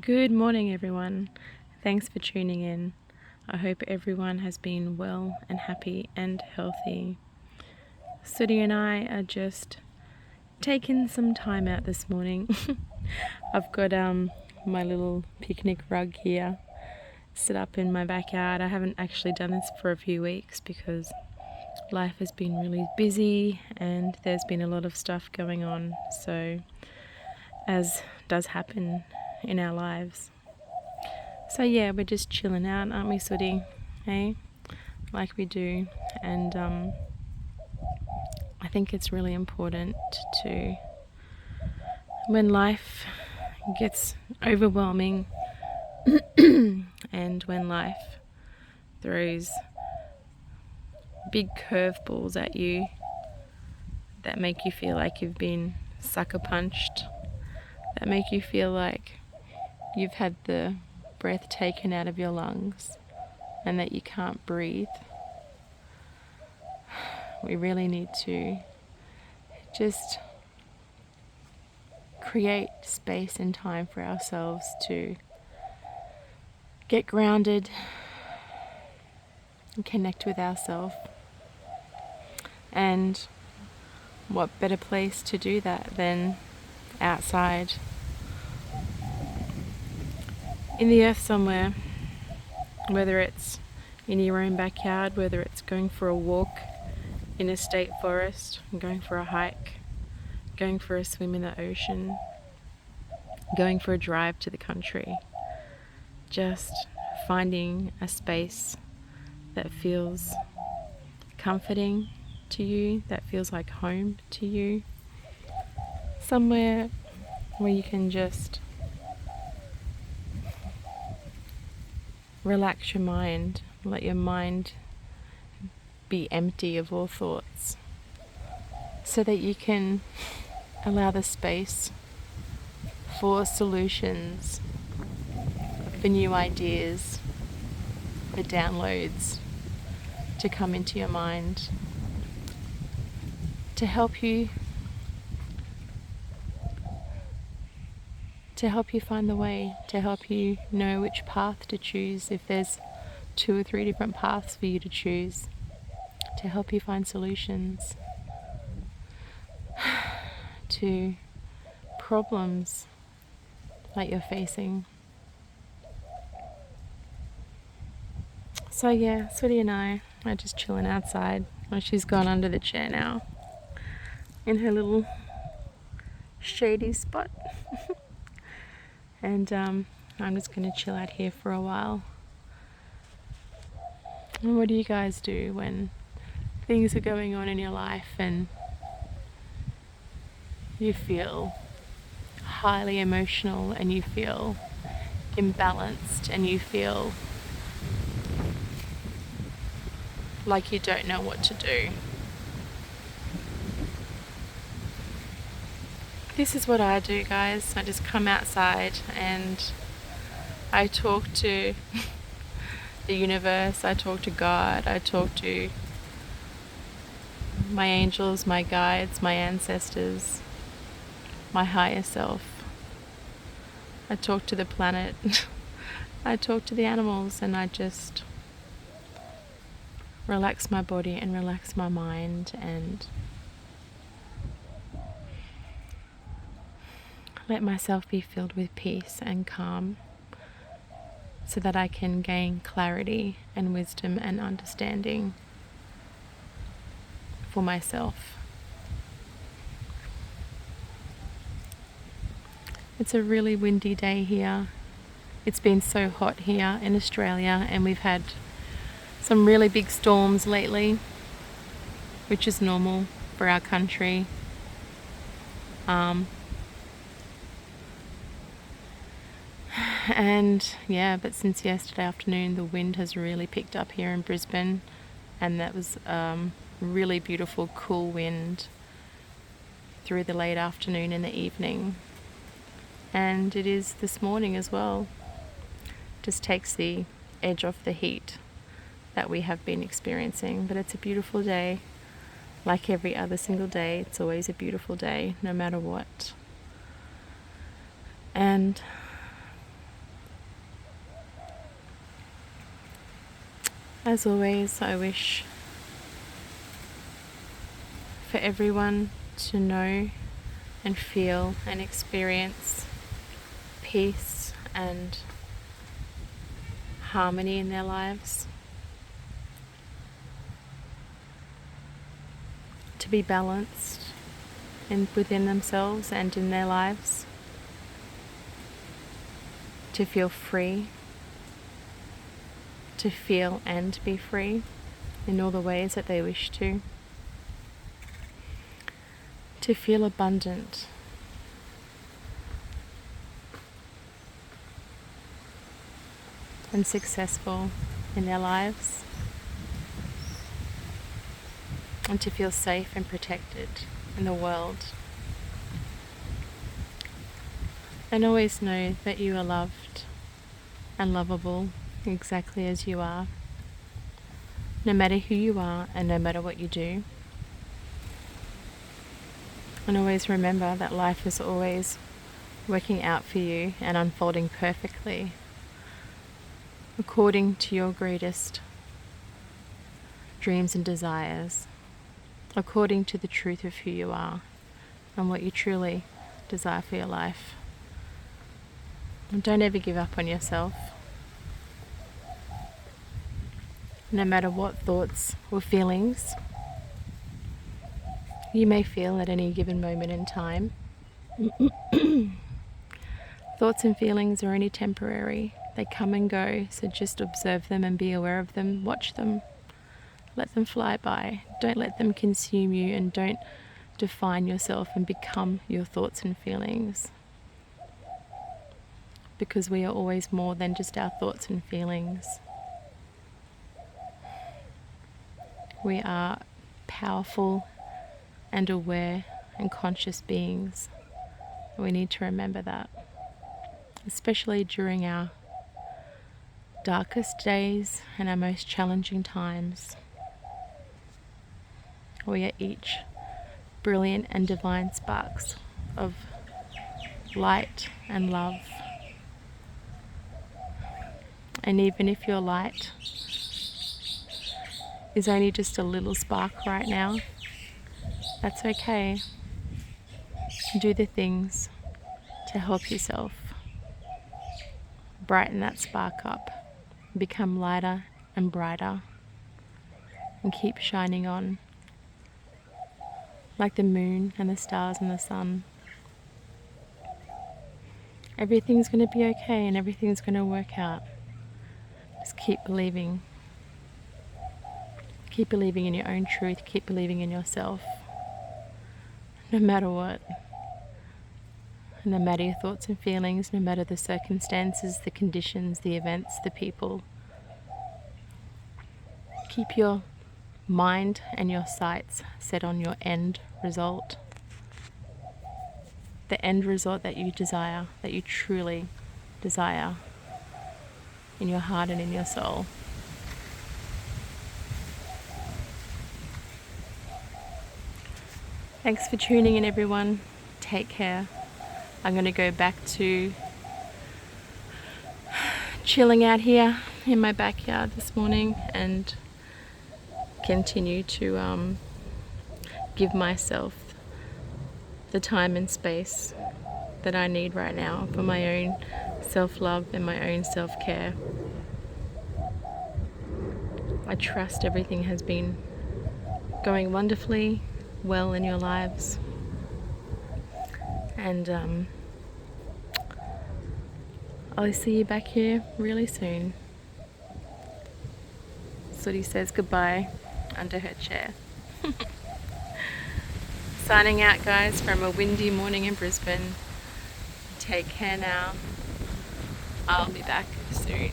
Good morning, everyone. Thanks for tuning in. I hope everyone has been well and happy and healthy. Sudi and I are just taking some time out this morning. I've got my little picnic rug here set up in my backyard. I haven't actually done this for a few weeks because life has been really busy and there's been a lot of stuff going on. So, as does happen in our lives. So yeah, we're just chilling out, aren't we, Sudi? Hey, like we do. And I think it's really important to, when life gets overwhelming and when life throws big curveballs at you that make you feel like you've been sucker punched, that make you feel like you've had the breath taken out of your lungs and that you can't breathe. We really need to just create space and time for ourselves to get grounded and connect with ourselves. And what better place to do that than outside in the earth somewhere, whether it's in your own backyard, whether it's going for a walk in a state forest, going for a hike, going for a swim in the ocean, going for a drive to the country. Just finding a space that feels comforting to you, that feels like home to you. Somewhere where you can just relax your mind, let your mind be empty of all thoughts, so that you can allow the space for solutions, for new ideas, for downloads to come into your mind, to help you find the way, to help you know which path to choose if there's 2 or 3 different paths for you to choose, to help you find solutions to problems that you're facing. So yeah, Sweetie and I are just chilling outside. Well, she's gone under the chair now in her little shady spot. And I'm just going to chill out here for a while. And what do you guys do when things are going on in your life and you feel highly emotional and you feel imbalanced and you feel like you don't know what to do? This is what I do, guys. I just come outside and I talk to the universe, I talk to God, I talk to my angels, my guides, my ancestors, my higher self. I talk to the planet, I talk to the animals, and I just relax my body and relax my mind and let myself be filled with peace and calm so that I can gain clarity and wisdom and understanding for myself. It's a really windy day here. It's been so hot here in Australia and we've had some really big storms lately, which is normal for our country. And yeah, but since yesterday afternoon the wind has really picked up here in Brisbane, and that was really beautiful cool wind through the late afternoon and the evening, and it is this morning as well. Just takes the edge off the heat that we have been experiencing. But it's a beautiful day. Like every other single day, it's always a beautiful day no matter what. And As always, I wish for everyone to know and feel and experience peace and harmony in their lives, to be balanced within themselves and in their lives, to feel free, to feel and be free in all the ways that they wish to feel abundant, and successful in their lives, and to feel safe and protected in the world. And always know that you are loved and lovable exactly as you are, no matter who you are and no matter what you do. And always remember that life is always working out for you and unfolding perfectly according to your greatest dreams and desires, according to the truth of who you are and what you truly desire for your life. And don't ever give up on yourself. No matter what thoughts or feelings you may feel at any given moment in time. Thoughts and feelings are only temporary. They come and go, so just observe them and be aware of them. Watch them. Let them fly by. Don't let them consume you, and don't define yourself and become your thoughts and feelings. Because we are always more than just our thoughts and feelings. We are powerful and aware and conscious beings. We need to remember that, especially during our darkest days and our most challenging times. We are each brilliant and divine sparks of light and love. And even if your light is only just a little spark right now, that's okay. Do the things to help yourself brighten that spark up, become lighter and brighter, and keep shining on like the moon and the stars and the sun. Everything's going to be okay and everything's going to work out. Just keep believing. Keep believing in your own truth. Keep believing in yourself. No matter what. No matter your thoughts and feelings, no matter the circumstances, the conditions, the events, the people. Keep your mind and your sights set on your end result. The end result that you desire, that you truly desire in your heart and in your soul. Thanks for tuning in, everyone. Take care. I'm going to go back to chilling out here in my backyard this morning and continue to give myself the time and space that I need right now for my own self-love and my own self-care. I trust everything has been going wonderfully well in your lives, and I'll see you back here really soon. Sooty says goodbye under her chair. Signing out, guys, from a windy morning in Brisbane. Take care now. I'll be back soon.